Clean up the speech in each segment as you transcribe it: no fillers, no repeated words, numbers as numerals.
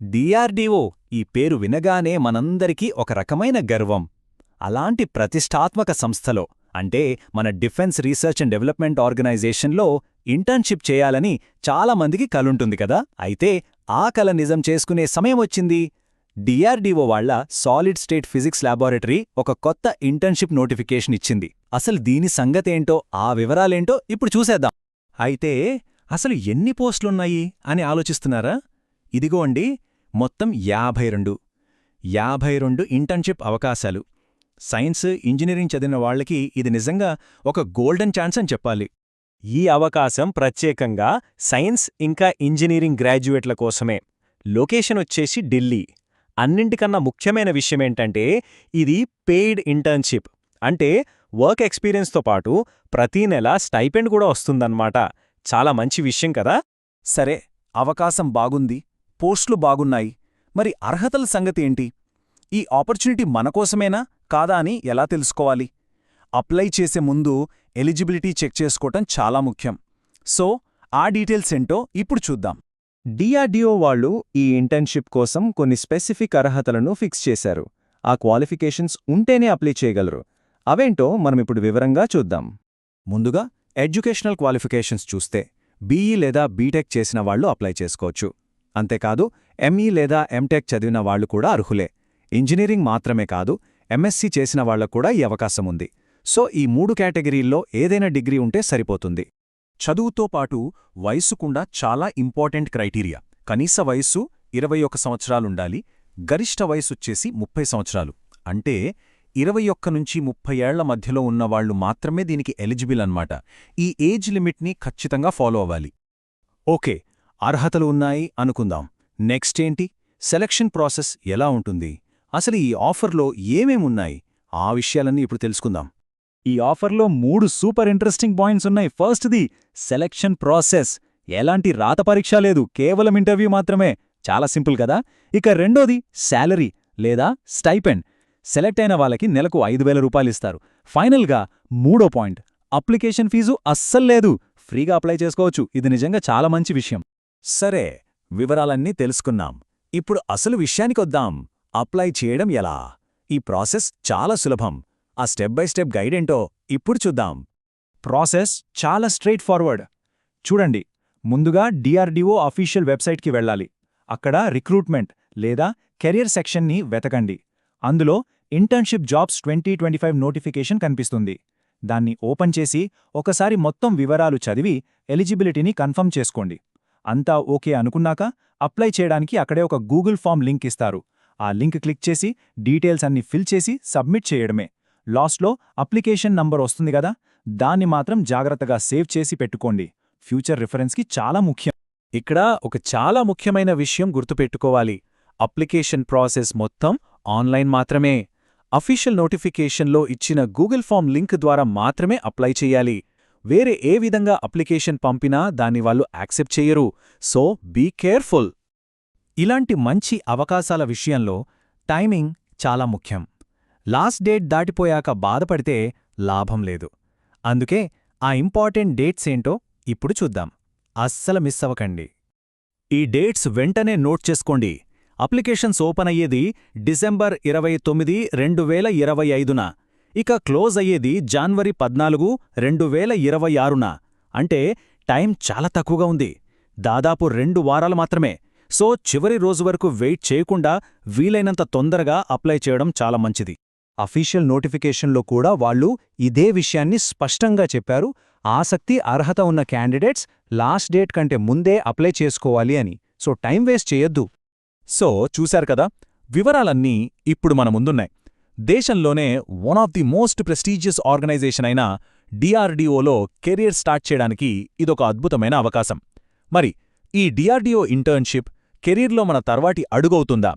DRDO ఈ పేరు వినగానే మనందరికీ ఒక రకమైన గర్వం. అలాంటి ప్రతిష్టాత్మక సంస్థలో అంటే మన డిఫెన్స్ రీసెర్చ్ అండ్ డెవలప్మెంట్ ఆర్గనైజేషన్లో ఇంటర్న్షిప్ చేయాలని చాలామందికి కలుంటుంది కదా. అయితే ఆ కల నిజం చేసుకునే సమయమొచ్చింది. డిఆర్డీఓ వాళ్ల సాలిడ్ స్టేట్ ఫిజిక్స్ ల్యాబొరేటరీ ఒక కొత్త ఇంటర్న్షిప్ నోటిఫికేషన్ ఇచ్చింది. అసలు దీని సంగతేంటో ఆ వివరాలేంటో ఇప్పుడు చూసేద్దాం. అయితే అసలు ఎన్ని పోస్టులున్నాయి అని ఆలోచిస్తున్నారా? ఇదిగో అండి, మొత్తం 52 ఇంటర్న్షిప్ అవకాశాలు. సైన్స్, ఇంజనీరింగ్ చదివిన వాళ్లకి ఇది నిజంగా ఒక గోల్డెన్ ఛాన్స్ అని చెప్పాలి. ఈ అవకాశం ప్రత్యేకంగా సైన్స్ ఇంకా ఇంజనీరింగ్ గ్రాడ్యుయేట్ల కోసమే. లొకేషన్ వచ్చేసి ఢిల్లీ. అన్నింటికన్నా ముఖ్యమైన విషయమేంటంటే ఇది పెయిడ్ ఇంటర్న్షిప్. అంటే వర్క్ ఎక్స్పీరియన్స్తో పాటు ప్రతీ నెల స్టైపెండ్ కూడా వస్తుందన్నమాట. చాలా మంచి విషయం కదా. సరే, అవకాశం బాగుంది, పోస్టులు బాగున్నాయి. మరి అర్హతల సంగతేంటి? ఈ ఆపర్చునిటీ మనకోసమేనా కాదా అని ఎలా తెలుసుకోవాలి? అప్లై చేసే ముందు ఎలిజిబిలిటీ చెక్ చేసుకోవటం చాలా ముఖ్యం. సో ఆ డీటెయిల్స్ ఏంటో ఇప్పుడు చూద్దాం. డిఆర్డీఓ వాళ్ళు ఈ ఇంటర్న్షిప్ కోసం కొన్ని స్పెసిఫిక్ అర్హతలను ఫిక్స్ చేశారు. ఆ క్వాలిఫికేషన్స్ ఉంటేనే అప్లై చేయగలరు. అవేంటో మనమిప్పుడు వివరంగా చూద్దాం. ముందుగా ఎడ్యుకేషనల్ క్వాలిఫికేషన్స్ చూస్తే బీఈ లేదా బీటెక్ చేసిన వాళ్లు అప్లై చేసుకోవచ్చు. అంతేకాదు ఎంఈ లేదా ఎంటెక్ చదివిన వాళ్లు కూడా అర్హులే. ఇంజనీరింగ్ మాత్రమే కాదు, ఎంఎస్సీ చేసిన వాళ్లకు కూడా ఈ అవకాశముంది. సో ఈ 3 కేటగిరీల్లో ఏదైనా డిగ్రీ ఉంటే సరిపోతుంది. చదువుతో పాటు వయస్సు కూడా చాలా ఇంపార్టెంట్ క్రైటీరియా. కనీస వయస్సు 21 సంవత్సరాలుండాలి. గరిష్ట వయస్సొచ్చేసి 30 సంవత్సరాలు. అంటే 21 నుంచి 30 ఏళ్ల మధ్యలో ఉన్నవాళ్లు మాత్రమే దీనికి ఎలిజిబుల్ అన్నమాట. ఈ ఏజ్ లిమిట్ని ఖచ్చితంగా ఫాలో అవ్వాలి. ఓకే, అర్హతలు ఉన్నాయి అనుకుందాం. నెక్స్ట్ ఏంటి? సెలక్షన్ ప్రాసెస్ ఎలా ఉంటుంది? అసలు ఈ ఆఫర్లో ఏమేమున్నాయి? ఆ విషయాలన్నీ ఇప్పుడు తెలుసుకుందాం. ఈ ఆఫర్లో 3 సూపర్ ఇంట్రెస్టింగ్ పాయింట్స్ ఉన్నాయి. ఫస్ట్ది సెలక్షన్ ప్రాసెస్. ఎలాంటి రాత పరీక్ష లేదు, కేవలం ఇంటర్వ్యూ మాత్రమే. చాలా సింపుల్ కదా. ఇక రెండోది శాలరీ లేదా స్టైపెండ్. సెలెక్ట్ అయిన వాళ్ళకి నెలకు 5,000 రూపాయలిస్తారు. ఫైనల్గా 3వ పాయింట్, అప్లికేషన్ ఫీజు అస్సల్లేదు. ఫ్రీగా అప్లై చేసుకోవచ్చు. ఇది నిజంగా చాలా మంచి విషయం. సరే, వివరాలన్నీ తెలుసుకున్నాం. ఇప్పుడు అసలు విషయానికొద్దాం. అప్లై చేయడం ఎలా? ఈ ప్రాసెస్ చాలా సులభం. ఆ స్టెప్ బై స్టెప్ గైడేంటో ఇప్పుడు చూద్దాం. ప్రాసెస్ చాలా స్ట్రెయిట్ ఫార్వర్డ్. చూడండి, ముందుగా డిఆర్డీఓ అఫీషియల్ వెబ్సైట్కి వెళ్ళాలి. అక్కడ రిక్రూట్మెంట్ లేదా కెరియర్ సెక్షన్ని వెతకండి. అందులో ఇంటర్న్షిప్ జాబ్స్ 2025 నోటిఫికేషన్ కనిపిస్తుంది. దాన్ని ఓపెన్ చేసి ఒకసారి మొత్తం వివరాలు చదివి ఎలిజిబిలిటీని కన్ఫర్మ్ చేసుకోండి. అంతా ఓకే అనుకున్నాక అప్లై చేయడానికి అక్కడే ఒక గూగుల్ ఫామ్ లింక్ ఇస్తారు. ఆ లింక్ క్లిక్ చేసి డీటెయిల్స్ అన్ని ఫిల్ చేసి సబ్మిట్ చేయడమే. లాస్ట్లో అప్లికేషన్ నంబర్ వస్తుంది కదా, దాన్ని మాత్రం జాగ్రత్తగా సేవ్ చేసి పెట్టుకోండి. ఫ్యూచర్ రిఫరెన్స్కి చాలా ముఖ్యం. ఇక్కడ ఒక చాలా ముఖ్యమైన విషయం గుర్తుపెట్టుకోవాలి. అప్లికేషన్ ప్రాసెస్ మొత్తం ఆన్లైన్ మాత్రమే. అఫీషియల్ నోటిఫికేషన్లో ఇచ్చిన గూగుల్ ఫామ్ లింక్ ద్వారా మాత్రమే అప్లై చెయ్యాలి. వేరే ఏ విధంగా అప్లికేషన్ పంపినా దాన్ని వాళ్ళు యాక్సెప్ట్ చెయ్యరు. So be careful. ఇలాంటి మంచి అవకాశాల విషయంలో టైమింగ్ చాలా ముఖ్యం. లాస్ట్ డేట్ దాటిపోయాక బాధపడితే లాభం లేదు. అందుకే ఆ ఇంపార్టెంట్ డేట్స్ ఏంటో ఇప్పుడు చూద్దాం. అస్సలు మిస్ అవ్వకండి. ఈ డేట్స్ వెంటనే నోట్ చేసుకోండి. అప్లికేషన్స్ ఓపెన్ అయ్యేది డిసెంబర్ 29, 2025న. ఇక క్లోజ్ అయ్యేది జనవరి 14, 2026న. అంటే టైం చాలా తక్కువగా ఉంది. దాదాపు 2 వారాలు మాత్రమే. సో చివరి రోజు వరకు వెయిట్ చేయకుండా వీలైనంత తొందరగా అప్లై చేయడం చాలా మంచిది. అఫీషియల్ నోటిఫికేషన్లో కూడా వాళ్ళు ఇదే విషయాన్ని స్పష్టంగా చెప్పారు. ఆసక్తి, అర్హత ఉన్న క్యాండిడేట్స్ లాస్ట్ డేట్ కంటే ముందే అప్లై చేసుకోవాలి అని. సో టైం వేస్ట్ చేయొద్దు. సో చూశారు కదా, వివరాలన్నీ ఇప్పుడు మన ముందున్నాయి. దేశంలోనే one of the most prestigious organisation అయిన డిఆర్డీఓలో కెరీర్ స్టార్ట్ చేయడానికి ఇదొక అద్భుతమైన అవకాశం. మరి ఈ డిఆర్డీఓ ఇంటర్న్షిప్ కెరీర్లో మన తర్వాటి అడుగవుతుందా?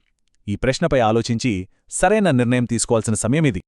ఈ ప్రశ్నపై ఆలోచించి సరైన నిర్ణయం తీసుకోవాల్సిన సమయమిది.